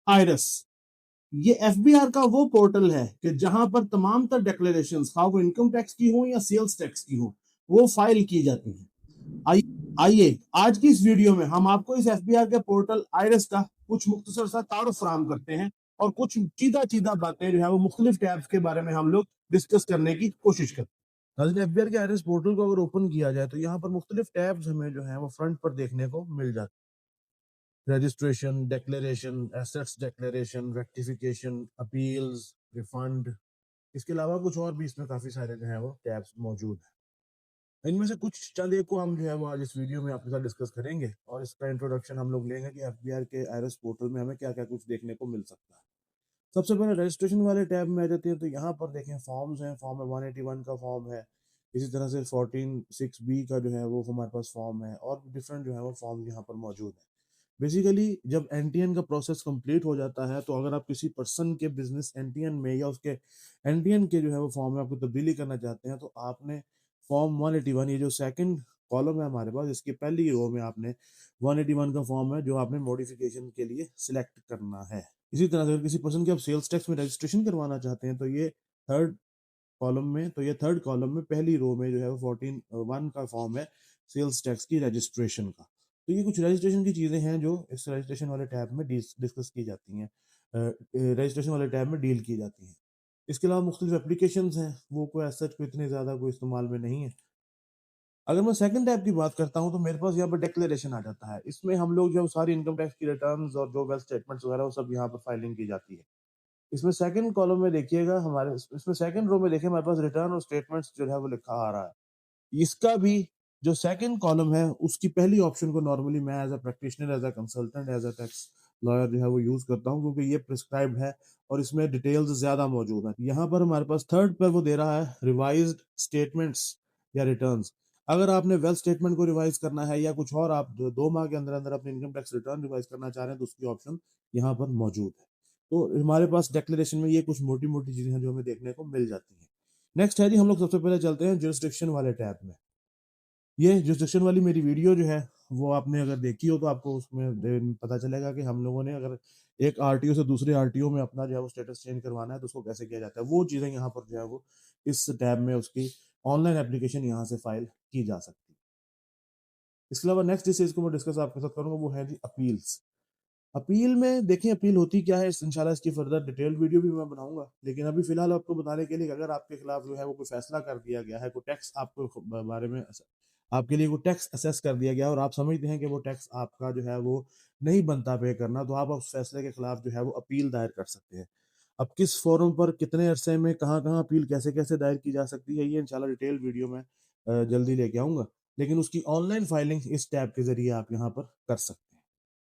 Iris. ये FBR का वो पोर्टल है कि जहां पर तमाम तर डिक्लेरेशन, खा वो इनकम टैक्स की हो या सेल्स टैक्स की हो, वो फाइल की जाती है। आइए आज की इस वीडियो में हम आपको इस एफबीआर के पोर्टल आयरस का कुछ मुख्तसर सा तारुफ फराहम करते हैं और कुछ चीदा चीदा बातें जो है वो मुख्तलिफ टैब्स के बारे में हम लोग डिस्कस करने की कोशिश करते हैं। एफबीआर के आयरस पोर्टल को अगर ओपन किया जाए तो यहाँ पर मुख्तलिफ टैब्स हमें जो है वो फ्रंट पर देखने को मिल जाते हैं। Registration, declaration, assets declaration, rectification, appeals, refund, इसके अलावा कुछ और भी इसमें काफी सारे जो है वो टैब्स मौजूद हैं। इनमें से कुछ चंद एक को हम जो है वो आज इस वीडियो में आपके साथ डिस्कस करेंगे और इसका इंट्रोडक्शन हम लोग लेंगे कि एफबीआर के आईआरएस पोर्टल में हमें क्या क्या कुछ देखने को मिल सकता है। सबसे पहले रजिस्ट्रेशन वाले टैब में आ जाते हैं तो यहाँ पर देखें फॉर्म्स हैं। फॉर्म 181 का फॉर्म है, इसी तरह से 14(6)(b) का जो है वो हमारे पास फॉर्म है और डिफरेंट जो है वो फॉर्म यहाँ पर मौजूद है। बेसिकली जब एनटीएन का प्रोसेस कंप्लीट हो जाता है तो अगर आप किसी पर्सन के बिजनेस एनटीएन में या उसके एनटीएन के जो है वो फॉर्म में आपको तब्दीली करना चाहते हैं तो आपने फॉर्म 181, ये जो सेकंड कॉलम है हमारे पास, इसकी पहली रो में आपने 181 का फॉर्म है जो आपने मॉडिफिकेशन के लिए सिलेक्ट करना है। इसी तरह से अगर किसी पर्सन के आप सेल्स टैक्स में रजिस्ट्रेशन करवाना चाहते हैं तो ये थर्ड कॉलम में पहली रो में जो है वो 14(1) का फॉर्म है सेल्स टैक्स की रजिस्ट्रेशन का। तो ये कुछ रजिस्ट्रेशन की चीजें हैं जो इस रजिस्ट्रेशन वाले टैब में डिस्कस की जाती हैं, रजिस्ट्रेशन वाले टैब में डील की जाती हैं। इसके अलावा मुख्तलिफ एप्लीकेशंस हैं, वो कोई ऐसा कोई इतने ज़्यादा कोई इस्तेमाल में नहीं है। अगर मैं सेकंड टैब की बात करता हूँ तो मेरे पास यहाँ पर डिक्लेरेशन आ जाता है। इसमें हम लोग जो सारी इनकम टैक्स की रिटर्न्स और जो वेल्थ स्टेटमेंट्स वगैरह वो सब यहाँ पर फाइलिंग की जाती है। इसमें सेकंड कॉलम में देखिएगा इसमें सेकंड रो में देखिए हमारे पास रिटर्न और स्टेटमेंट्स जो है वो लिखा आ रहा है। इसका भी जो सेकंड कॉलम है उसकी पहली ऑप्शन को नॉर्मली मैं as a practitioner, as a consultant, as a tax lawyer जो है वो यूज करता हूँ क्योंकि ये प्रिस्क्राइब्ड है और इसमें डिटेल्स ज्यादा मौजूद है। यहाँ पर हमारे पास थर्ड पर वो दे रहा है रिवाइज्ड स्टेटमेंट्स या रिटर्न्स। अगर आपने वेल्थ स्टेटमेंट को रिवाइज करना है या कुछ और आप 2 माह के अंदर अंदर अपने इनकम टैक्स रिटर्न रिवाइज करना चाह रहे हैं तो उसकी ऑप्शन यहाँ पर मौजूद है। तो हमारे पास डिक्लेरेशन में ये कुछ मोटी मोटी चीजें हैं जो हमें देखने को मिल जाती हैं। नेक्स्ट है जी, हम लोग सबसे पहले चलते हैं जुरिस्डिक्शन वाले टैब में। ये जुरिस्डिक्शन वाली मेरी वीडियो जो है वो आपने अगर देखी हो तो आपको उसमें पता चलेगा कि हम लोगों ने अगर एक आरटीओ से दूसरे आरटीओ में अपना जो है वो स्टेटस चेंज करवाना है तो उसको कैसे किया जाता है। वो चीज़ें यहाँ पर जो है वो इस टैब में उसकी ऑनलाइन एप्लीकेशन यहाँ से फाइल की जा सकती है। इसके अलावा नेक्स्ट जिस चीज़ को मैं डिस्कस आपके साथ करूँगा वो है जी अपील्स। अपील में देखिए अपील होती क्या है, इंशाल्लाह इसकी फर्दर डिटेल वीडियो भी मैं बनाऊंगा, लेकिन अभी फिलहाल आपको बताने के लिए कि अगर आपके खिलाफ जो है वो कोई फैसला कर दिया गया है, कोई टैक्स आपको बारे में आपके लिए कोई टैक्स असेस कर दिया गया और आप समझते हैं कि वो टैक्स आपका जो है वो नहीं बनता पे करना, तो आप उस फैसले के खिलाफ जो है वो अपील दायर कर सकते हैं। अब किस फोरम पर, कितने अरसे में, कहाँ कहाँ अपील कैसे कैसे दायर की जा सकती है, ये इंशाल्लाह डिटेल वीडियो में जल्दी लेके आऊंगा, लेकिन उसकी ऑनलाइन फाइलिंग इस टैब के जरिए आप यहाँ पर कर सकते हैं।